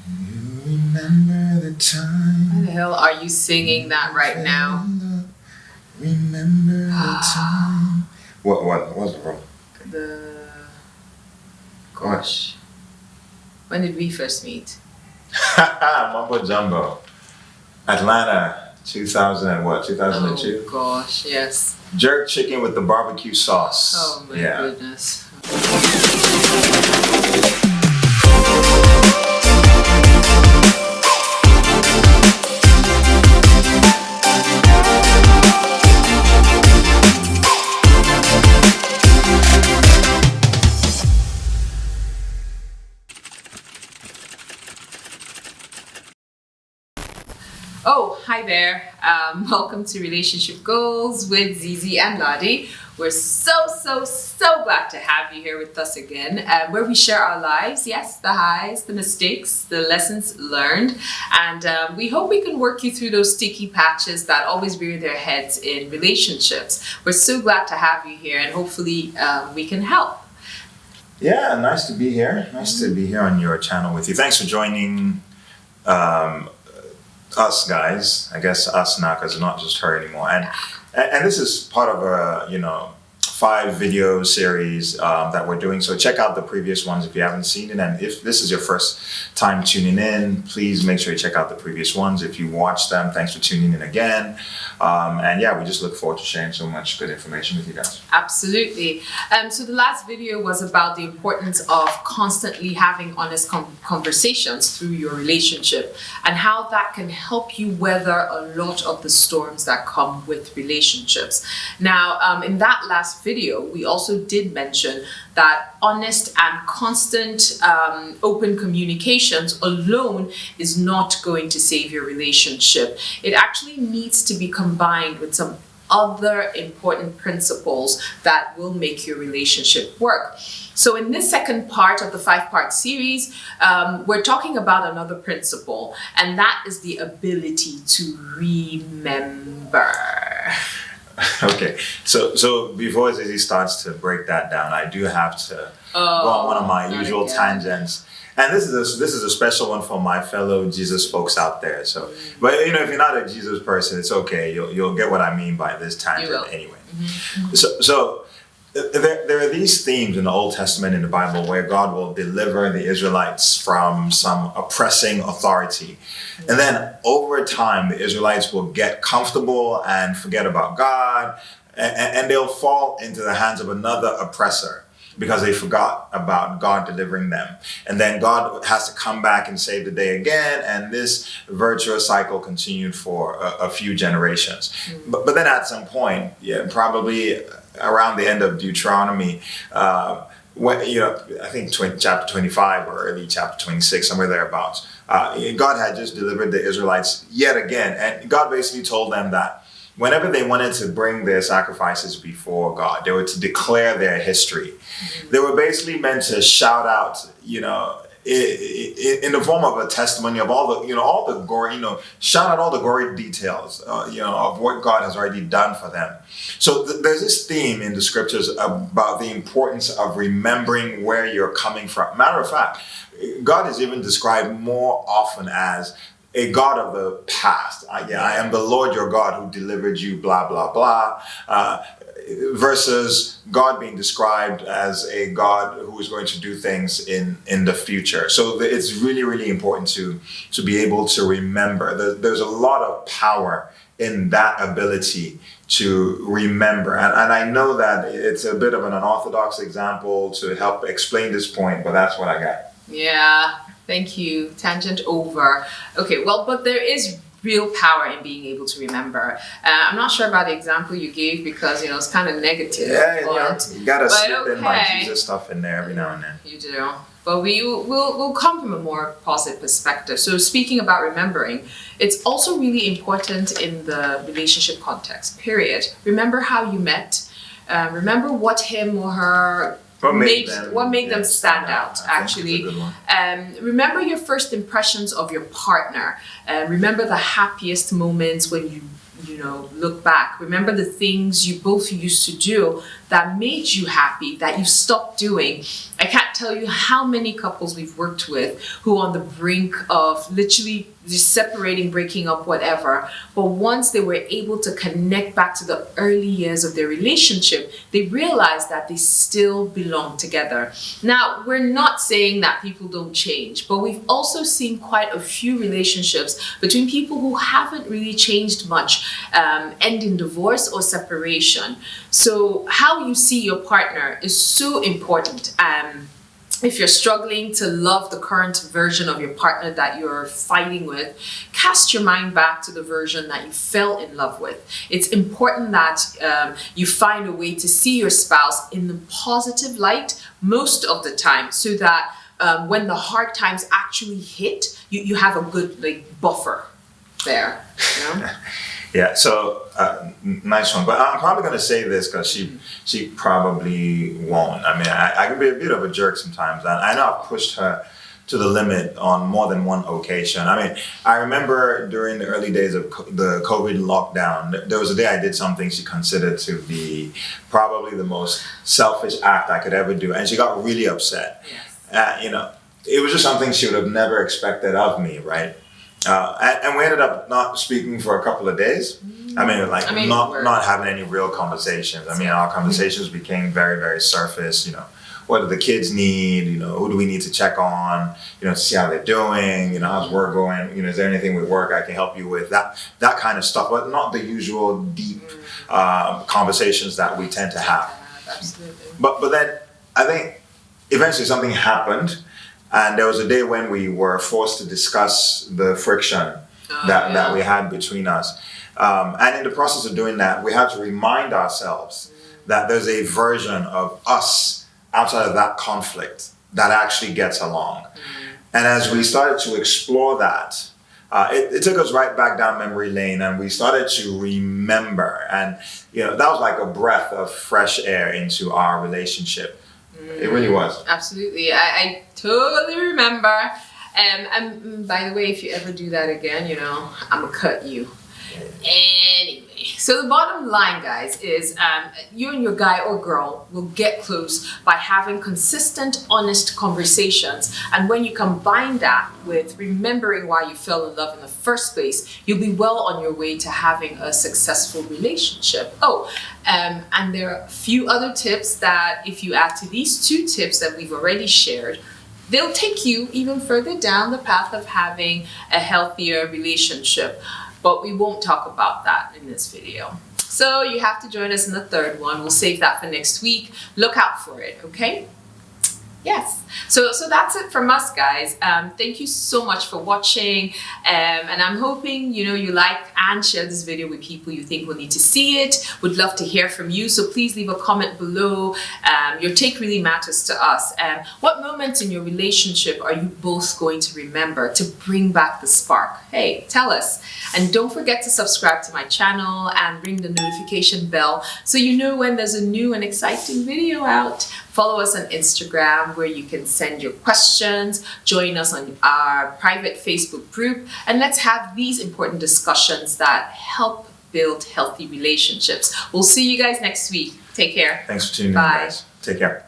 You remember the time. Why the hell are you singing that right now? Remember the time. What's the problem? Gosh. When did we first meet? Mumbo Jumbo. Atlanta, 2002? Oh gosh, yes. Jerk chicken with the barbecue sauce. Oh my goodness. Oh, hi there. Welcome to Relationship Goals with ZeeZee and Ladi. We're so glad to have you here with us again, where we share our lives, yes, the highs, the mistakes, the lessons learned, and we hope we can work you through those sticky patches that always rear their heads in relationships. We're so glad to have you here, and hopefully we can help. Yeah, nice to be here. Nice to be here on your channel with you. Thanks for joining us guys, I guess us now, because it's not just her anymore, and this is part of a 5-video series that we're doing, so check out the previous ones if you haven't seen it, and if this is your first time tuning in, please make sure you check out the previous ones. If you watched them, thanks for tuning in again, and yeah, we just look forward to sharing so much good information with you guys. Absolutely. So the last video was about the importance of constantly having honest conversations through your relationship and how that can help you weather a lot of the storms that come with relationships. Now, in that last video, we also did mention that honest and constant open communications alone is not going to save your relationship. It actually needs to be combined with some other important principles that will make your relationship work. So in this second part of the 5-part series, we're talking about another principle, and that is the ability to remember. Okay, so before ZeeZee starts to break that down, I do have to go on one of my usual tangents, and this is a special one for my fellow Jesus folks out there. So, but if you're not a Jesus person, it's okay. You'll get what I mean by this tangent anyway. Mm-hmm. So there are these themes in the Old Testament in the Bible where God will deliver the Israelites from some oppressing authority. And then over time, the Israelites will get comfortable and forget about God, and they'll fall into the hands of another oppressor because they forgot about God delivering them. And then God has to come back and save the day again, and this virtuous cycle continued for a few generations. But then at some point, probably around the end of Deuteronomy, I think chapter 25 or early chapter 26, somewhere thereabouts, God had just delivered the Israelites yet again. And God basically told them that whenever they wanted to bring their sacrifices before God, they were to declare their history. They were basically meant to shout out, in the form of a testimony of all the gory, shout out all the gory details, of what God has already done for them. So there's this theme in the scriptures about the importance of remembering where you're coming from. Matter of fact, God is even described more often as a God of the past. I am the Lord your God who delivered you, blah, blah, blah. Versus God being described as a God who is going to do things in the future. So it's really, really important to be able to remember. There's a lot of power in that ability to remember. And I know that it's a bit of an unorthodox example to help explain this point, but that's what I got. Yeah, thank you. Tangent over. Okay, well, but there is real power in being able to remember. I'm not sure about the example you gave because, it's kind of negative. Yeah, you gotta slip in my Jesus stuff in there every now and then. You do. But we'll come from a more positive perspective. So speaking about remembering, it's also really important in the relationship context, period. Remember how you met. Remember what him or her what made them stand out, actually. Remember your first impressions of your partner. Remember the happiest moments when you look back. Remember the things you both used to do that made you happy that you stopped doing. I can't tell you how many couples we've worked with who are on the brink of literally just separating, breaking up, whatever. But once they were able to connect back to the early years of their relationship, they realized that they still belong together. Now, we're not saying that people don't change, but we've also seen quite a few relationships between people who haven't really changed much end in divorce or separation. So how you see your partner is so important. If you're struggling to love the current version of your partner that you're fighting with, cast your mind back to the version that you fell in love with. It's important that you find a way to see your spouse in the positive light most of the time, so that when the hard times actually hit, you have a good buffer there. You know? Yeah, so nice one. But I'm probably going to say this because she probably won't. I mean, I can be a bit of a jerk sometimes. And I know I've pushed her to the limit on more than one occasion. I mean, I remember during the early days of the COVID lockdown, there was a day I did something she considered to be probably the most selfish act I could ever do. And she got really upset. Yes. It was just something she would have never expected of me, right? And we ended up not speaking for a couple of days. Not having any real conversations. I mean, our conversations became very, very surface. What do the kids need? Who do we need to check on? To see how they're doing. How's work going? Is there anything with work I can help you with? That kind of stuff, but not the usual deep conversations that we tend to have. Absolutely. But then I think eventually something happened. And there was a day when we were forced to discuss the friction that we had between us. And in the process of doing that, we had to remind ourselves that there's a version of us outside of that conflict that actually gets along. And as we started to explore that, it took us right back down memory lane, and we started to remember. And, that was like a breath of fresh air into our relationship. It really was. Absolutely. I totally remember. And by the way, if you ever do that again, I'm going to cut you. Anyway, so the bottom line, guys, is you and your guy or girl will get close by having consistent, honest conversations. And when you combine that with remembering why you fell in love in the first place, you'll be well on your way to having a successful relationship. And there are a few other tips that if you add to these 2 tips that we've already shared, they'll take you even further down the path of having a healthier relationship. But we won't talk about that in this video. So you have to join us in the 3rd one. We'll save that for next week. Look out for it, okay? Yes. So that's it from us, guys. Thank you so much for watching. And I'm hoping, you like and share this video with people you think will need to see it. Would love to hear from you. So please leave a comment below. Your take really matters to us. What moments in your relationship are you both going to remember to bring back the spark? Hey, tell us. And don't forget to subscribe to my channel and ring the notification bell so you know when there's a new and exciting video out. Follow us on Instagram where you can send your questions, join us on our private Facebook group, and let's have these important discussions that help build healthy relationships. We'll see you guys next week. Take care. Thanks for tuning in, Bye. guys. Take care.